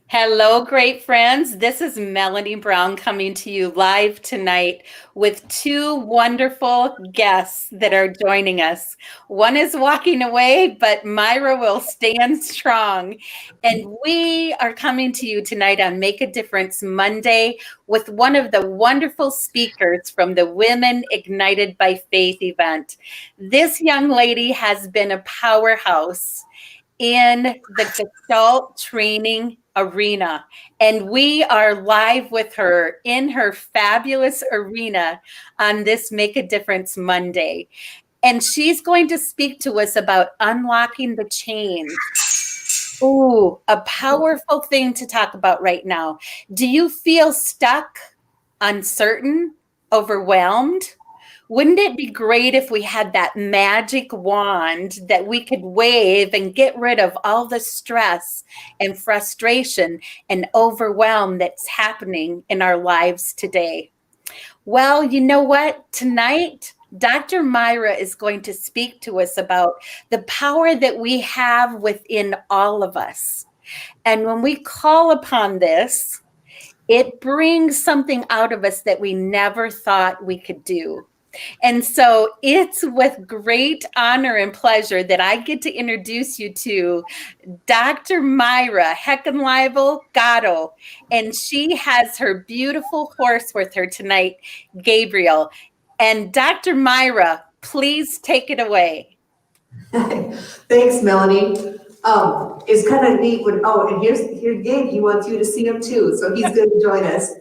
Hello, great friends. This is Melanie Brown coming to you live tonight with two wonderful guests that are joining us. One is walking away, but Myra will stand strong. And we are coming to you tonight on Make a Difference Monday with one of the wonderful speakers from the Women Ignited by Faith event. This young lady has been a powerhouse in the Gestalt training arena. And we are live with her in her fabulous arena on this Make a Difference Monday. And she's going to speak to us about unlocking the chains. Ooh, a powerful thing to talk about right now. Do you feel stuck, uncertain, overwhelmed? Wouldn't it be great if we had that magic wand that we could wave and get rid of all the stress and frustration and overwhelm that's happening in our lives today? Well, you know what? Tonight, Dr. Myra is going to speak to us about the power that we have within all of us. And when we call upon this, it brings something out of us that we never thought we could do. And so it's with great honor and pleasure that I get to introduce you to Dr. Myra Heckenleibel Gatto. And she has her beautiful horse with her tonight, Gabriel. And Dr. Myra, please take it away. Thanks, Melanie. It's kind of neat when, and here's Gabe, he wants you to see him too, so he's going to join us.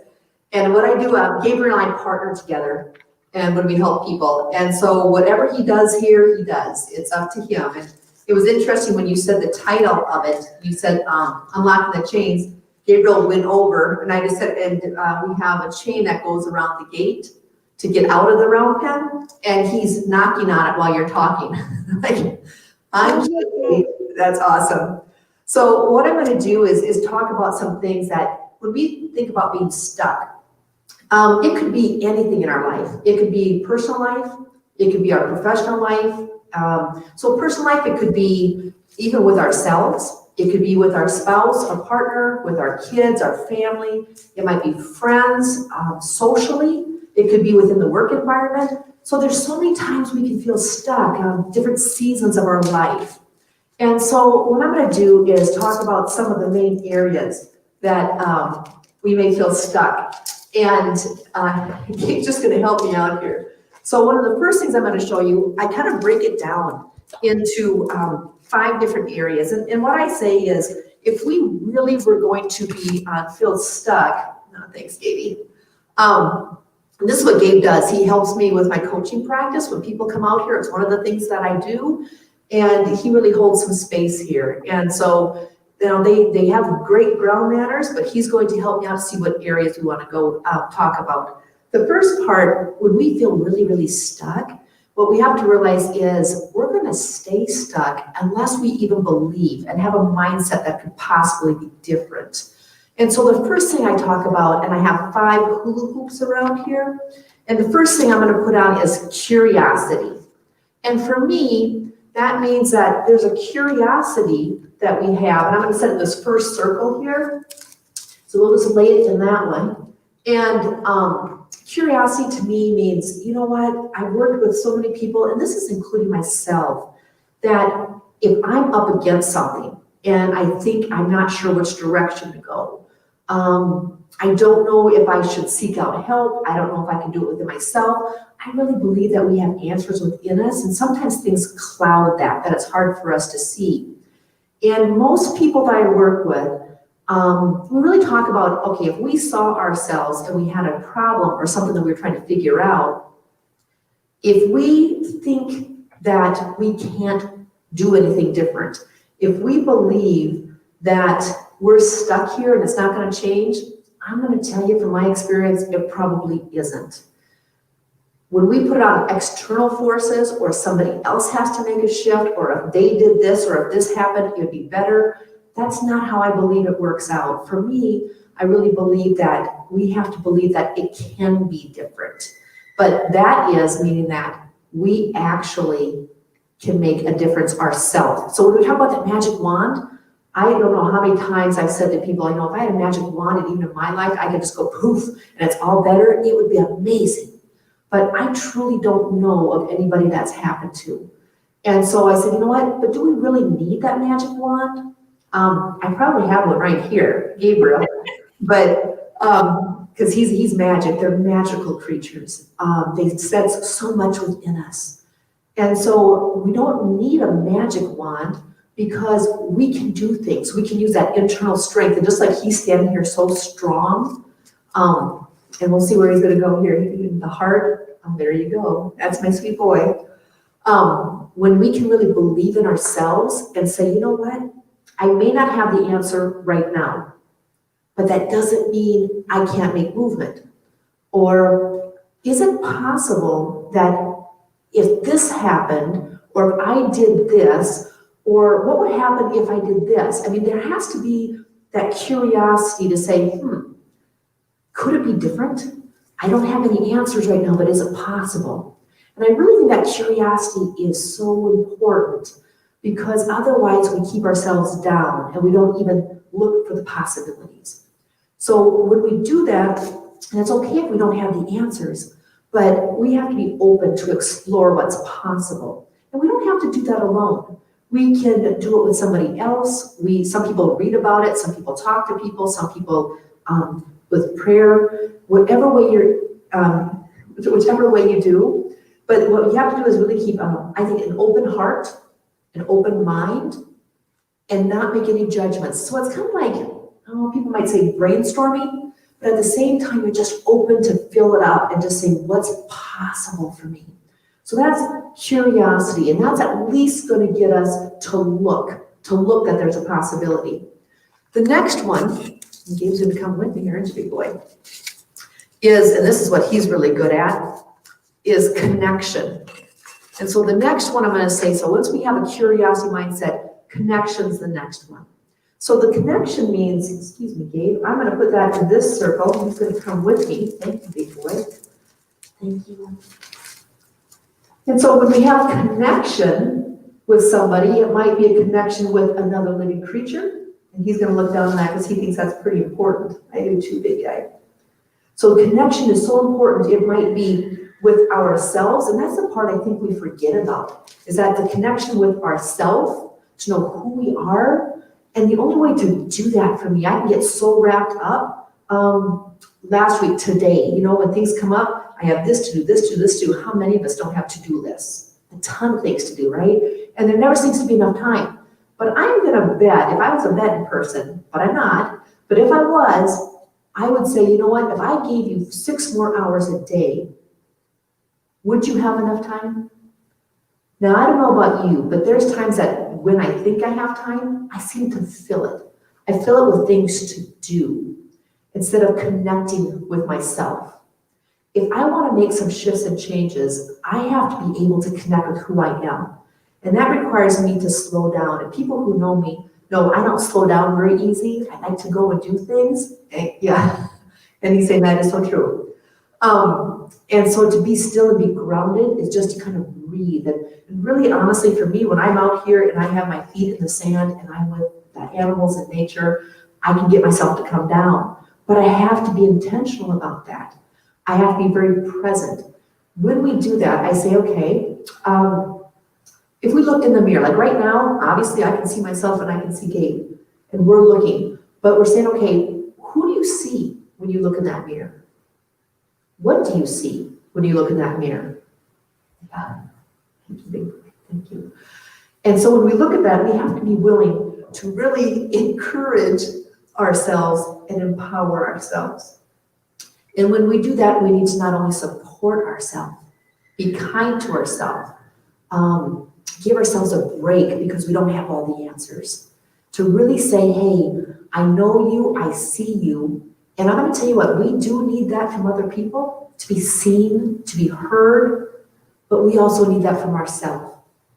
And what I do, Gabriel and I partner together, and when we help people. And so whatever he does here, he does. It's up to him. And it was interesting when you said the title of it, you said Unlocking the Chains. Gabriel went over, and I just said, and we have a chain that goes around the gate to get out of the round pen, and he's knocking on it while you're talking. That's awesome. So what I'm going to do is talk about some things that when we think about being stuck, it could be anything in our life. It could be personal life. It could be our professional life. So personal life, it could be even with ourselves. It could be with our spouse, our partner, with our kids, our family. It might be friends, socially. It could be within the work environment. So there's so many times we can feel stuck on different seasons of our life. And so what I'm going to do is talk about some of the main areas that we may feel stuck. And Kate's just going to help me out here. So one of the first things I'm going to show you, I kind of break it down into 5 different areas. And what I say is, if we really were going to be feel stuck, thanks, Katie. This is what Gabe does. He helps me with my coaching practice. When people come out here, it's one of the things that I do. And he really holds some space here. And so, you know, they have great ground manners, but he's going to help me out to see what areas we want to go talk about. The first part, when we feel really, really stuck, what we have to realize is we're going to stay stuck unless we even believe and have a mindset that could possibly be different. And so the first thing I talk about, and I have 5 hula hoops around here, and the first thing I'm going to put on is curiosity. And for me, that means that there's a curiosity that we have, and I'm going to set it this first circle here. So we'll just lay it in that one. And curiosity to me means, you know what, I've worked with so many people, and this is including myself, that if I'm up against something and I think I'm not sure which direction to go, I don't know if I should seek out help. I don't know if I can do it within myself. I really believe that we have answers within us, and sometimes things cloud that it's hard for us to see. And most people that I work with, we really talk about, okay, if we saw ourselves and we had a problem or something that we were trying to figure out, if we think that we can't do anything different, if we believe that we're stuck here and it's not going to change, I'm going to tell you from my experience, it probably isn't. When we put it on external forces, or somebody else has to make a shift, or if they did this, or if this happened, it would be better. That's not how I believe it works out. For me, I really believe that we have to believe that it can be different. But that is meaning that we actually can make a difference ourselves. So when we talk about that magic wand, I don't know how many times I've said to people, I know if I had a magic wand and even in my life, I could just go poof and it's all better, it would be amazing. But I truly don't know of anybody that's happened to. And so I said, you know what, but do we really need that magic wand? I probably have one right here, Gabriel, but because he's magic, they're magical creatures. They sense so much within us. And so we don't need a magic wand because we can do things. We can use that internal strength. And just like he's standing here so strong, and we'll see where he's gonna go here. The heart, there you go. That's my sweet boy. When we can really believe in ourselves and say, you know what? I may not have the answer right now, but that doesn't mean I can't make movement. Or is it possible that if this happened, or if I did this, or what would happen if I did this? I mean, there has to be that curiosity to say, could it be different? I don't have any answers right now, but is it possible? And I really think that curiosity is so important because otherwise we keep ourselves down and we don't even look for the possibilities. So when we do that, and it's okay if we don't have the answers, but we have to be open to explore what's possible. And we don't have to do that alone. We can do it with somebody else. Some people read about it, some people talk to people, some people with prayer, whichever way you do. But what you have to do is really keep, I think, an open heart, an open mind, and not make any judgments. So it's kind of like, people might say brainstorming, but at the same time, you're just open to fill it up and just say, what's possible for me? So that's curiosity, and that's at least going to get us to look that there's a possibility. The next one, and Gabe's going to come with me here, aren't you, big boy, is, and this is what he's really good at, is connection. And so the next one I'm going to say, so once we have a curiosity mindset, connection's the next one. So the connection means, excuse me, Gabe, I'm going to put that in this circle. He's going to come with me. Thank you, big boy. Thank you. And so when we have connection with somebody, it might be a connection with another living creature. And he's going to look down on that because he thinks that's pretty important. I do too, big guy. So connection is so important. It might be with ourselves. And that's the part I think we forget about, is that the connection with ourselves, to know who we are. And the only way to do that for me, I can get so wrapped up. Last week, today, when things come up, I have this to do, this to do, this to do. How many of us don't have to-do lists? A ton of things to do, right? And there never seems to be enough time. But I'm gonna bet, if I was a betting person, but I'm not, but if I was, I would say, you know what, if I gave you 6 more hours a day, would you have enough time? Now, I don't know about you, but there's times that when I think I have time, I seem to fill it. I fill it with things to do instead of connecting with myself. If I want to make some shifts and changes, I have to be able to connect with who I am. And that requires me to slow down. And people who know me know I don't slow down very easy. I like to go and do things. Yeah, and he's saying that is so true. And so to be still and be grounded is just to kind of breathe. And really, honestly, for me, when I'm out here and I have my feet in the sand and I'm with the animals and nature, I can get myself to come down. But I have to be intentional about that. I have to be very present. When we do that, I say, okay, if we look in the mirror, like right now, obviously I can see myself and I can see Gabe, and we're looking, but we're saying, okay, who do you see when you look in that mirror? What do you see when you look in that mirror? Yeah. Thank you. And so when we look at that, we have to be willing to really encourage ourselves and empower ourselves. And when we do that, we need to not only support ourselves, be kind to ourselves, give ourselves a break because we don't have all the answers. To really say, hey, I know you, I see you, and I'm going to tell you what, we do need that from other people, to be seen, to be heard, but we also need that from ourselves,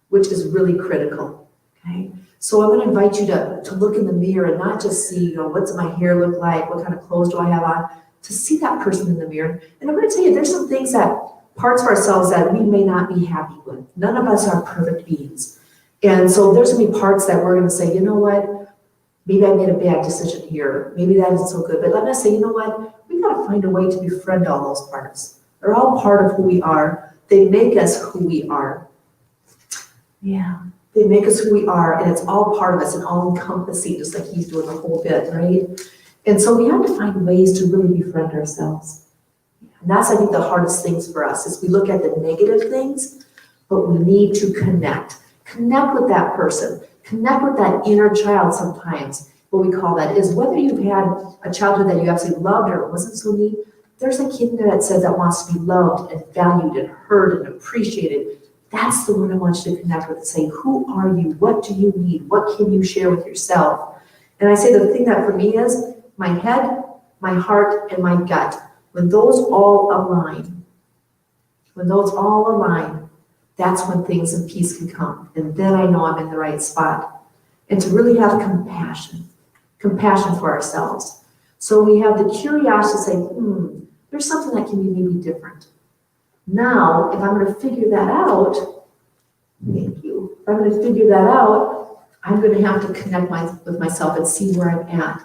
which is really critical, okay? So I'm going to invite you to look in the mirror and not just see, what's my hair look like, what kind of clothes do I have on, to see that person in the mirror. And I'm going to tell you, there's some things parts of ourselves that we may not be happy with. None of us are perfect beings. And so there's going to be parts that we're going to say, you know what, maybe I made a bad decision here, maybe that isn't so good, but let me say, you know what, we gotta find a way to befriend all those parts. They're all part of who we are. They make us who we are. Yeah, they make us who we are, and it's all part of us and all encompassing, just like he's doing the whole bit, right? And so we have to find ways to really befriend ourselves. And that's, I think, the hardest things for us, is we look at the negative things, but we need to connect. Connect with that person. Connect with that inner child sometimes. What we call that is, whether you've had a childhood that you absolutely loved or it wasn't so neat, there's a kid there that says that wants to be loved and valued and heard and appreciated. That's the one I want you to connect with and say, who are you? What do you need? What can you share with yourself? And I say the thing that for me is my head, my heart, and my gut. When those all align, that's when things in peace can come. And then I know I'm in the right spot. And to really have compassion for ourselves. So we have the curiosity to say, there's something that can be maybe different. Now, if I'm going to figure that out, thank you. If I'm going to figure that out, I'm going to have to connect with myself and see where I'm at.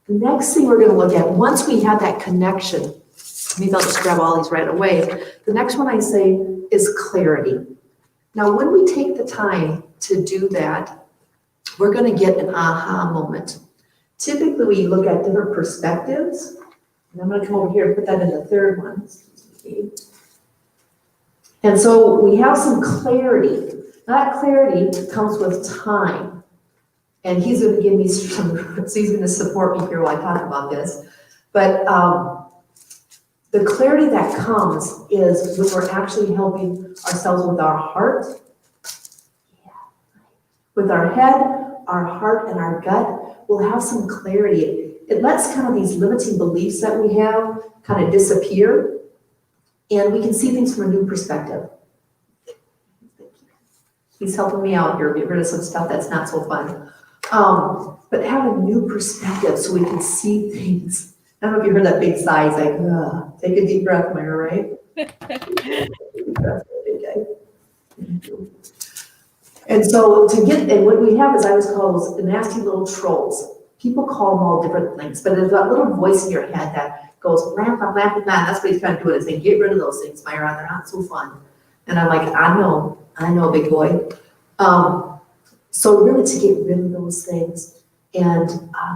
The next thing we're going to look at, once we have that connection, maybe I'll just grab all these right away. The next one I say is clarity. Now, when we take the time to do that, we're going to get an aha moment. Typically, we look at different perspectives. And I'm going to come over here and put that in the third one. And so we have some clarity. That clarity comes with time. And he's going to give me some, so he's going to support me here while I talk about this. But the clarity that comes is when we're actually helping ourselves with our heart, with our head, our heart, and our gut. We'll have some clarity. It lets kind of these limiting beliefs that we have kind of disappear, and we can see things from a new perspective. He's helping me out here, get rid of some stuff that's not so fun. But have a new perspective so we can see things. I don't know if you heard that big sigh. It's like, take a deep breath, Myra, right? Deep breath, okay. And so and what we have is, I always call those the nasty little trolls. People call them all different things, but there's that little voice in your head that goes, lamp, that's what he's trying to do. It's saying, get rid of those things, Myra, they're not so fun. And I'm like, I know, big boy. So really to get rid of those things and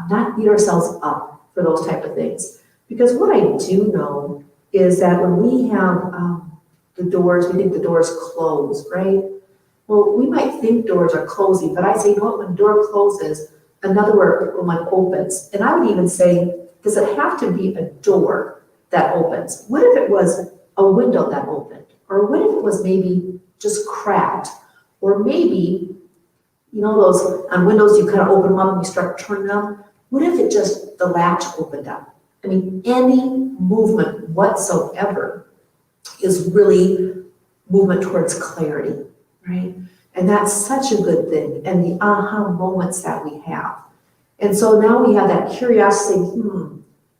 not beat ourselves up for those type of things. Because what I do know is that when we have the doors, we think the door's closed, right? Well, we might think doors are closing, but I say, you know what, when a door closes, another one opens. And I would even say, does it have to be a door that opens? What if it was a window that opened? Or what if it was maybe just cracked? Or maybe, you know, those on windows, you kind of open them up and you start turning them. What if it just, the latch opened up? I mean, any movement whatsoever is really movement towards clarity, right? And that's such a good thing. And the aha moments that we have. And so now we have that curiosity,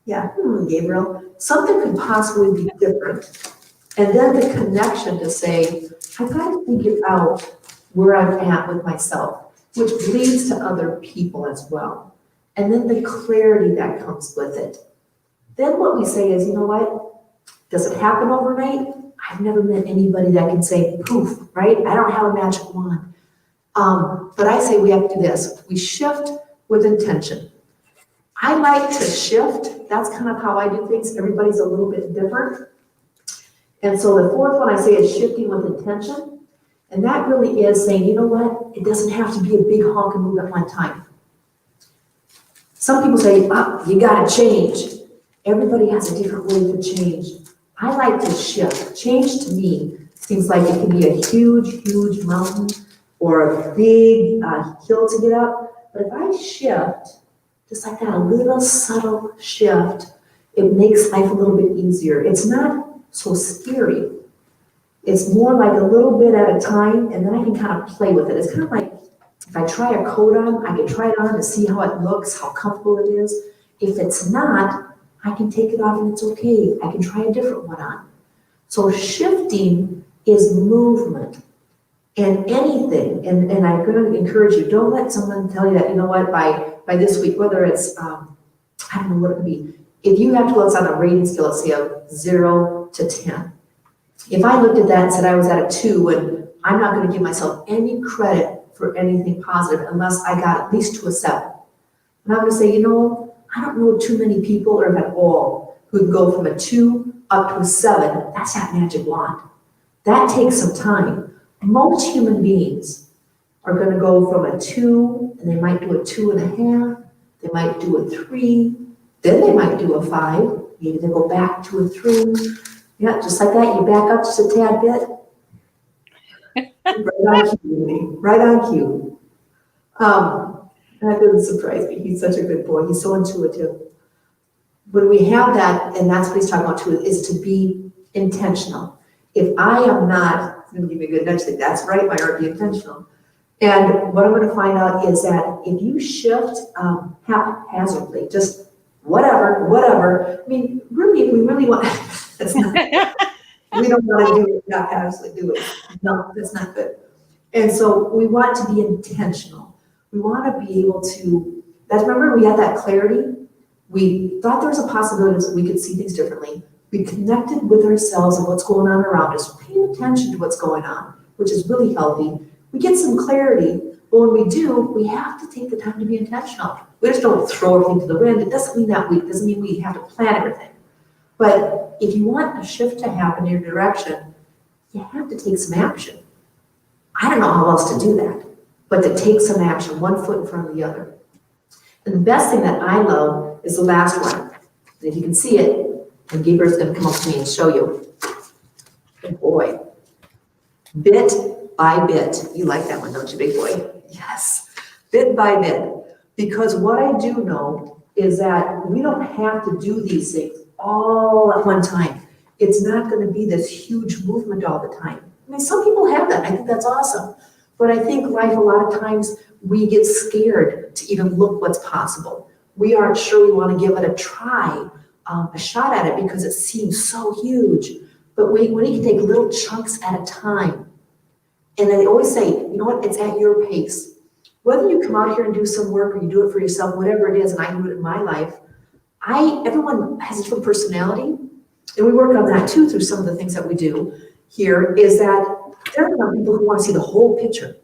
Gabriel, something could possibly be different. And then the connection to say, I've got to figure out where I'm at with myself, which leads to other people as well. And then the clarity that comes with it. Then what we say is, you know what? Does it happen overnight? I've never met anybody that can say poof, right? I don't have a magic wand. But I say we have to do this. We shift with intention. I like to shift. That's kind of how I do things. Everybody's a little bit different. And so the fourth one I say is shifting with intention. And that really is saying, you know what? It doesn't have to be a big honking move at one time. Some people say, you got to change. Everybody has a different way to change. I like to shift. Change to me seems like it can be a huge, huge mountain or a big hill to get up. But if I shift, just like that, a little subtle shift, it makes life a little bit easier. It's not so scary. It's more like a little bit at a time, and then I can kind of play with it. It's kind of like if I try a coat on, I can try it on to see how it looks, how comfortable it is. If it's not, I can take it off and it's okay. I can try a different one on. So shifting is movement. And anything, and I'm going to encourage you, don't let someone tell you that, you know what, by this week, whether it's, I don't know what it could be. If you have to go on a rating scale, let's say of 0 to 10. If I looked at that and said I was at a 2, and I'm not going to give myself any credit for anything positive unless I got at least to a 7. And I'm going to say, you know, I don't know too many people, or at all, who can go from a 2 up to a 7. That's that magic wand. That takes some time. Most human beings are going to go from a 2, and they might do a 2.5, they might do a 3, then they might do a 5, maybe they go back to a 3. Yeah, just like that, you back up just a tad bit. Right on cue, right on cue. That doesn't surprise me. He's such a good boy. He's so intuitive. When we have that, and that's what he's talking about too, is to be intentional. If I am not, I'm going to give you a good nudge, like that's right, my art, be intentional. And what I'm going to find out is that if you shift haphazardly, just whatever, I mean, really, we really want, that's not, we don't want to do it, not haphazardly do it. No, that's not good. And so we want to be intentional. We want to be able to, remember we had that clarity. We thought there was a possibility that we could see things differently. We connected with ourselves and what's going on around us, paying attention to what's going on, which is really healthy. We get some clarity, but when we do, we have to take the time to be intentional. We just don't throw everything to the wind. It doesn't mean that it doesn't mean we have to plan everything. But if you want a shift to happen in your direction, you have to take some action. I don't know how else to do that, but to take some action, one foot in front of the other. And the best thing that I love is the last one. And if you can see it, and Gabriel's going to come up to me and show you. Good boy. Bit by bit. You like that one, don't you, big boy? Yes. Bit by bit. Because what I do know is that we don't have to do these things all at one time. It's not going to be this huge movement all the time. I mean, some people have that. I think that's awesome. But I think life, a lot of times, we get scared to even look what's possible. We aren't sure we want to give it a try. A shot at it because it seems so huge. But when you can take little chunks at a time, and they always say, you know what, it's at your pace. Whether you come out here and do some work or you do it for yourself, whatever it is, and I do it in my life, everyone has a different personality, and we work on that too through some of the things that we do here, is that there are some people who want to see the whole picture,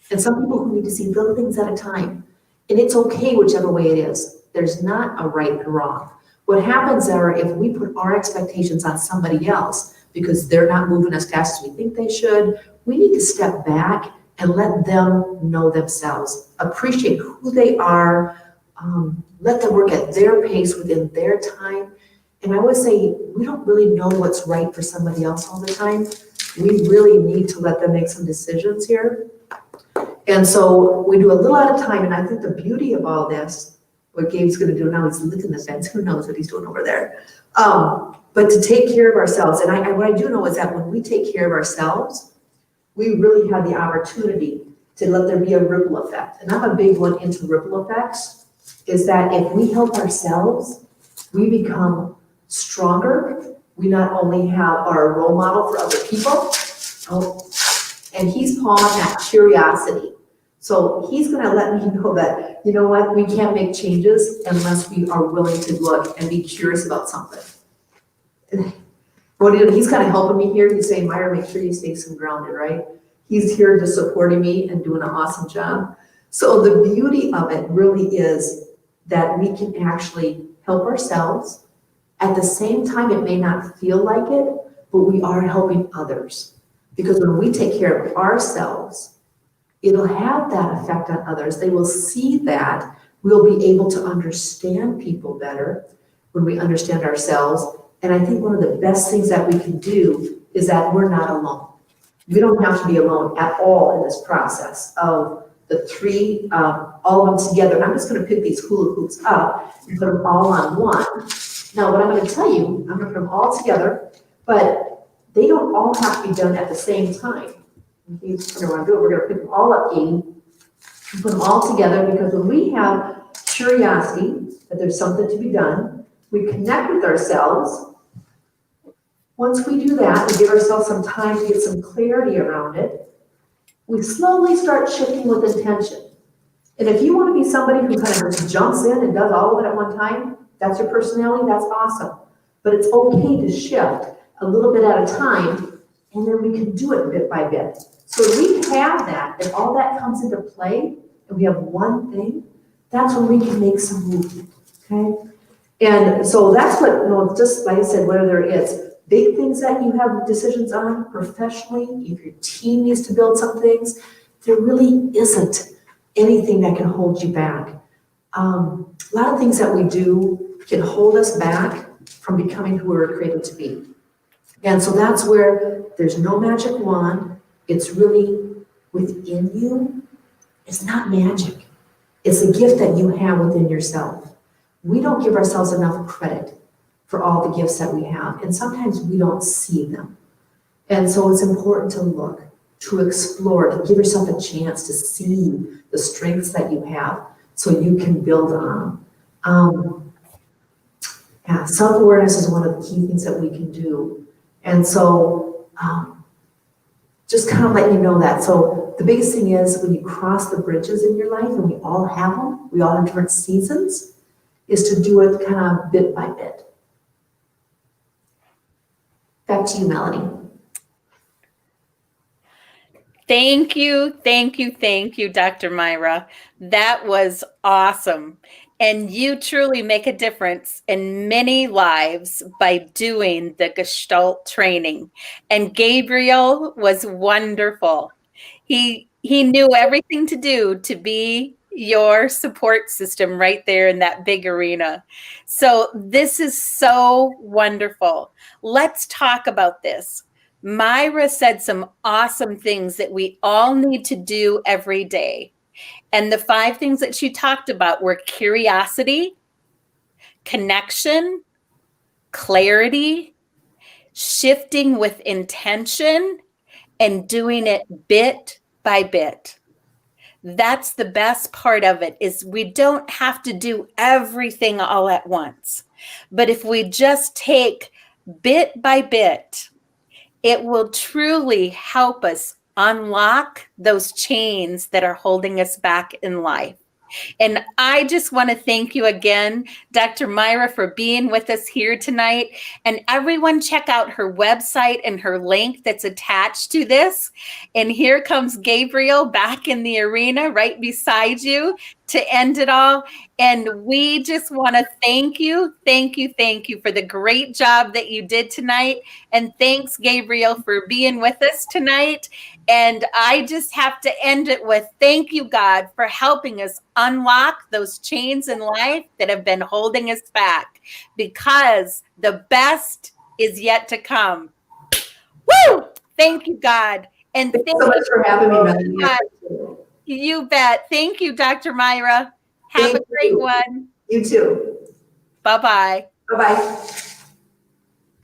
and some people who need to see little things at a time. And it's okay whichever way it is. There's not a right and wrong. What happens are if we put our expectations on somebody else because they're not moving as fast as we think they should, we need to step back and let them know themselves, appreciate who they are, let them work at their pace within their time. And I always say, we don't really know what's right for somebody else all the time. We really need to let them make some decisions here. And so we do a little at a time, and I think the beauty of all this, what Gabe's going to do now, he's licking the fence. Who knows what he's doing over there? But to take care of ourselves. And what I do know is that when we take care of ourselves, we really have the opportunity to let there be a ripple effect. And I'm a big one into ripple effects, is that if we help ourselves, we become stronger. We not only have our role model for other people, and he's pawing that curiosity. So he's going to let me know that, you know what, we can't make changes unless we are willing to look and be curious about something. He's kind of helping me here. He's saying, Myra, make sure you stay some grounded, right? He's here just supporting me and doing an awesome job. So the beauty of it really is that we can actually help ourselves. At the same time, it may not feel like it, but we are helping others. Because when we take care of ourselves, it'll have that effect on others. They will see that. We'll be able to understand people better when we understand ourselves. And I think one of the best things that we can do is that we're not alone. We don't have to be alone at all in this process of the three, all of them together. And I'm just going to pick these hula hoops up and put them all on one. Now, what I'm going to tell you, I'm going to put them all together, but they don't all have to be done at the same time. Here's what I want to do. We're going to pick them all up, Katie, and put them all together, because when we have curiosity that there's something to be done, we connect with ourselves. Once we do that, we give ourselves some time to get some clarity around it. We slowly start shifting with intention. And if you want to be somebody who kind of just jumps in and does all of it at one time, that's your personality, that's awesome. But it's okay to shift a little bit at a time, and then we can do it bit by bit. So if we have that, if all that comes into play, and we have one thing, that's when we can make some movement, okay? And so that's what, just like I said, whether it's big things that you have decisions on professionally, if your team needs to build some things, there really isn't anything that can hold you back. A lot of things that we do can hold us back from becoming who we're created to be. And so that's where there's no magic wand. It's really within you. It's not magic. It's a gift that you have within yourself. We don't give ourselves enough credit for all the gifts that we have, and sometimes we don't see them. And so it's important to look, to explore, to give yourself a chance to see the strengths that you have so you can build on. Self-awareness is one of the key things that we can do. And so just kind of let you know that. So the biggest thing is when you cross the bridges in your life, and we all have them, we all have different seasons, is to do it kind of bit by bit. Back to you, Melanie. Thank you, Dr. Myra. That was awesome. And you truly make a difference in many lives by doing the Gestalt training. And Gabriel was wonderful. He knew everything to do to be your support system right there in that big arena. So this is so wonderful. Let's talk about this. Myra said some awesome things that we all need to do every day. And the 5 things that she talked about were curiosity, connection, clarity, shifting with intention, and doing it bit by bit. That's the best part of it, is we don't have to do everything all at once. But if we just take bit by bit, it will truly help us unlock those chains that are holding us back in life. And I just want to thank you again, Dr. Myra, for being with us here tonight. And everyone check out her website and her link that's attached to this. And here comes Gabriel back in the arena right beside you to end it all. And we just want to thank you for the great job that you did tonight. And thanks, Gabriel, for being with us tonight. And I just have to end it with thank you, God, for helping us unlock those chains in life that have been holding us back, because the best is yet to come. Woo! Thank you, God. And Thank you so much for having me, Melanie. You bet. Thank you, Dr. Myra. Have a great one. You too. Bye-bye. Bye-bye.